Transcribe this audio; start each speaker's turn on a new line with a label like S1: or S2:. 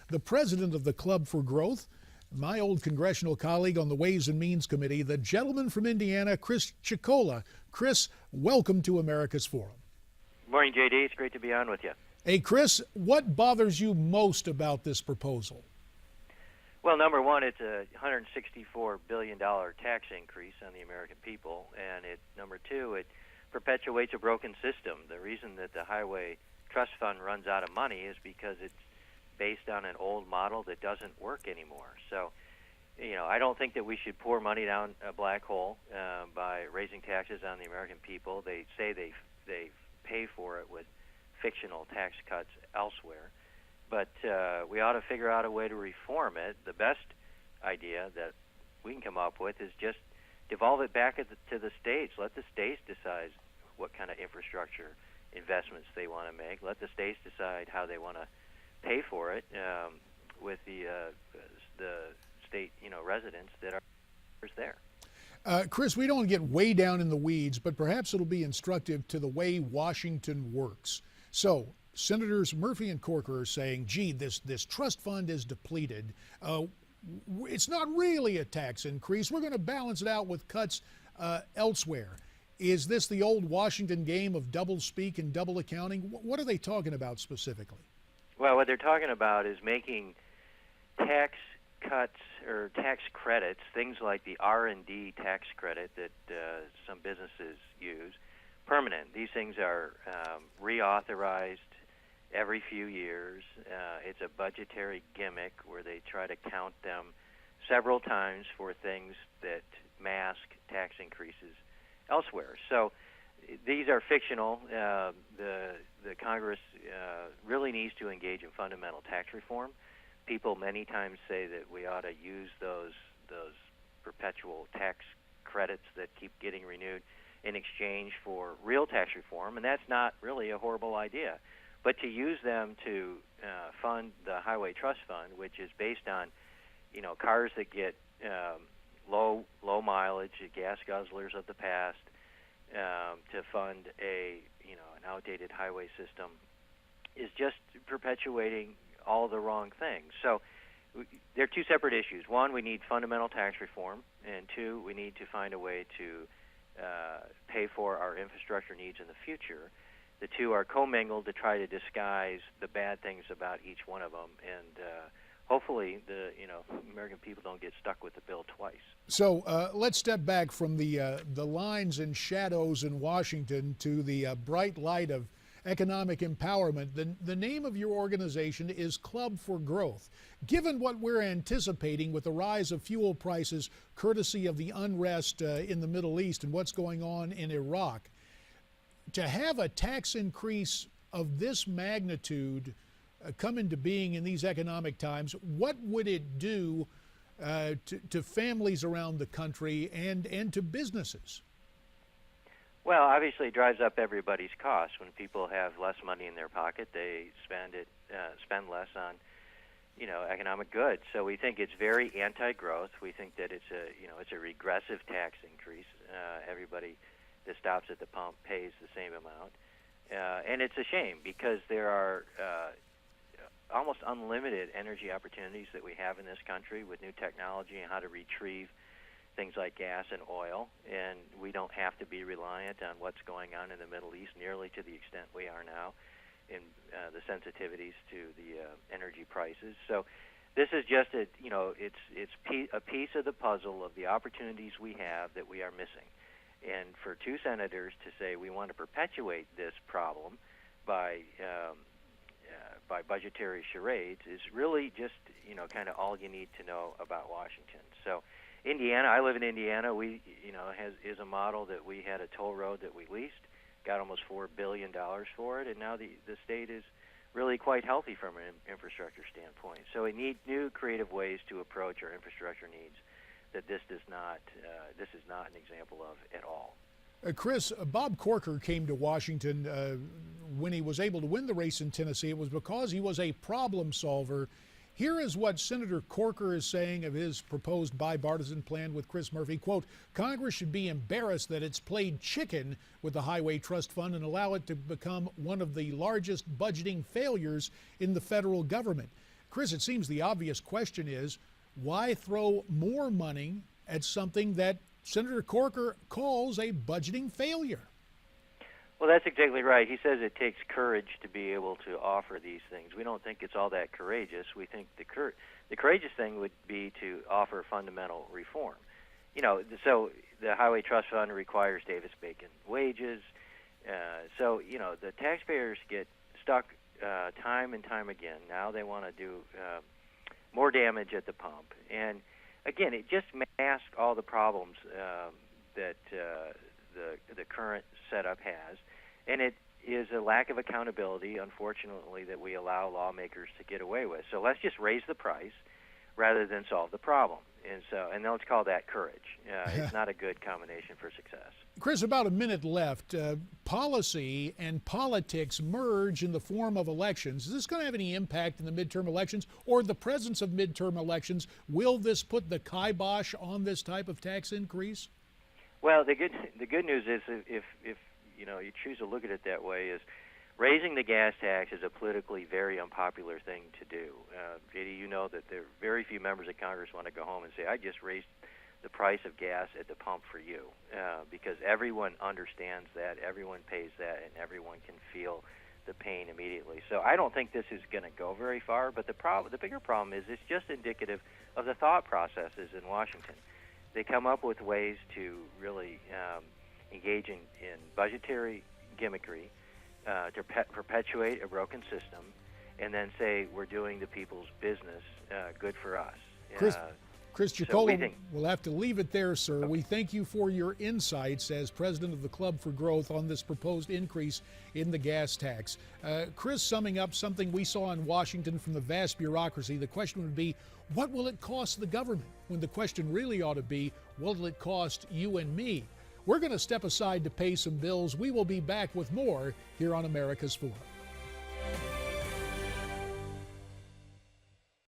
S1: the president of the Club for Growth, my old congressional colleague on the Ways and Means Committee, the gentleman from Indiana, Chris Chocola. Chris, welcome to America's Forum.
S2: Morning, JD. It's great to be on with you.
S1: Hey, Chris, what bothers you most about this proposal?
S2: Well, number one, it's a $164 billion tax increase on the American people, and number two, it perpetuates a broken system. The reason that the Highway Trust Fund runs out of money is because it's based on an old model that doesn't work anymore. So, I don't think that we should pour money down a black hole by raising taxes on the American people. They say they pay for it with fictional tax cuts elsewhere. But we ought to figure out a way to reform it. The best idea that we can come up with is just devolve it back to the states. Let the states decide what kind of infrastructure investments they want to make. Let the states decide how they want to pay for it with the state residents that are there.
S1: Chris, we don't get way down in the weeds, but perhaps it'll be instructive to the way Washington works. So, Senators Murphy and Corker are saying, gee, this trust fund is depleted. It's not really a tax increase. We're going to balance it out with cuts elsewhere. Is this the old Washington game of doublespeak and double accounting? What are they talking about specifically?
S2: Well, what they're talking about is making tax cuts or tax credits, things like the R&D tax credit that some businesses use, permanent. These things are reauthorized every few years. It's a budgetary gimmick where they try to count them several times for things that mask tax increases elsewhere. So these are fictional. The Congress really needs to engage in fundamental tax reform. People many times say that we ought to use those perpetual tax credits that keep getting renewed in exchange for real tax reform, and that's not really a horrible idea. But to use them to fund the Highway Trust Fund, which is based on, cars that get low mileage, gas guzzlers of the past, to fund an outdated highway system, is just perpetuating all the wrong things. So they're two separate issues. One, we need fundamental tax reform, and two, we need to find a way to pay for our infrastructure needs in the future. The two are commingled to try to disguise the bad things about each one of them, and hopefully the American people don't get stuck with the bill twice.
S1: So let's step back from the lines and shadows in Washington to the bright light of economic empowerment. The name of your organization is Club for Growth. Given what we're anticipating with the rise of fuel prices, courtesy of the unrest in the Middle East and what's going on in Iraq, to have a tax increase of this magnitude come into being in these economic times, what would it do to families around the country and to businesses?
S2: Well, obviously it drives up everybody's costs. When people have less money in their pocket, they spend less on economic goods. So we think it's very anti-growth. We think that it's a regressive tax increase. Everybody that stops at the pump pays the same amount. And it's a shame because there are almost unlimited energy opportunities that we have in this country with new technology and how to retrieve things like gas and oil, and we don't have to be reliant on what's going on in the Middle East nearly to the extent we are now in the sensitivities to the energy prices. So this is just it's a piece of the puzzle of the opportunities we have that we are missing. And for two senators to say we want to perpetuate this problem by budgetary charades is really just kind of all you need to know about Washington. So Indiana, I live in Indiana. We is a model that we had a toll road that we leased, got almost $4 billion for it, and now the state is really quite healthy from an infrastructure standpoint. So we need new creative ways to approach our infrastructure needs that this is not an example of at all.
S1: Chris, Bob Corker came to Washington when he was able to win the race in Tennessee. It was because he was a problem solver. Here is what Senator Corker is saying of his proposed bipartisan plan with Chris Murphy. Quote, Congress should be embarrassed that it's played chicken with the Highway Trust Fund and allow it to become one of the largest budgeting failures in the federal government. Chris, it seems the obvious question is, why throw more money at something that Senator Corker calls a budgeting failure?
S2: Well, that's exactly right. He says it takes courage to be able to offer these things. We don't think it's all that courageous. We think the courageous thing would be to offer fundamental reform. So the Highway Trust Fund requires Davis-Bacon wages. So the taxpayers get stuck time and time again. Now they want to do more damage at the pump. And again, it just masks all the problems that the current setup has, and it is a lack of accountability, unfortunately, that we allow lawmakers to get away with. So let's just raise the price rather than solve the problem. And let's call that courage. It's not a good combination for success.
S1: Chris, about a minute left. Policy and politics merge in the form of elections. Is this going to have any impact in the midterm elections, or the presence of midterm elections? Will this put the kibosh on this type of tax increase?
S2: Well, the good news is if you choose to look at it that way, is raising the gas tax is a politically very unpopular thing to do. JD, you know that there are very few members of Congress want to go home and say, I just raised the price of gas at the pump for you, because everyone understands that, everyone pays that, and everyone can feel the pain immediately. So I don't think this is going to go very far, but the bigger problem is it's just indicative of the thought processes in Washington. They come up with ways to really engage in budgetary gimmickry, to perpetuate a broken system, and then say we're doing the people's business good for us.
S1: Chris Chocola, we'll have to leave it there, sir. Okay. We thank you for your insights as president of the Club for Growth on this proposed increase in the gas tax. Chris, summing up something we saw in Washington from the vast bureaucracy, the question would be, what will it cost the government? When the question really ought to be, what will it cost you and me? We're going to step aside to pay some bills. We will be back with more here on America's Forum.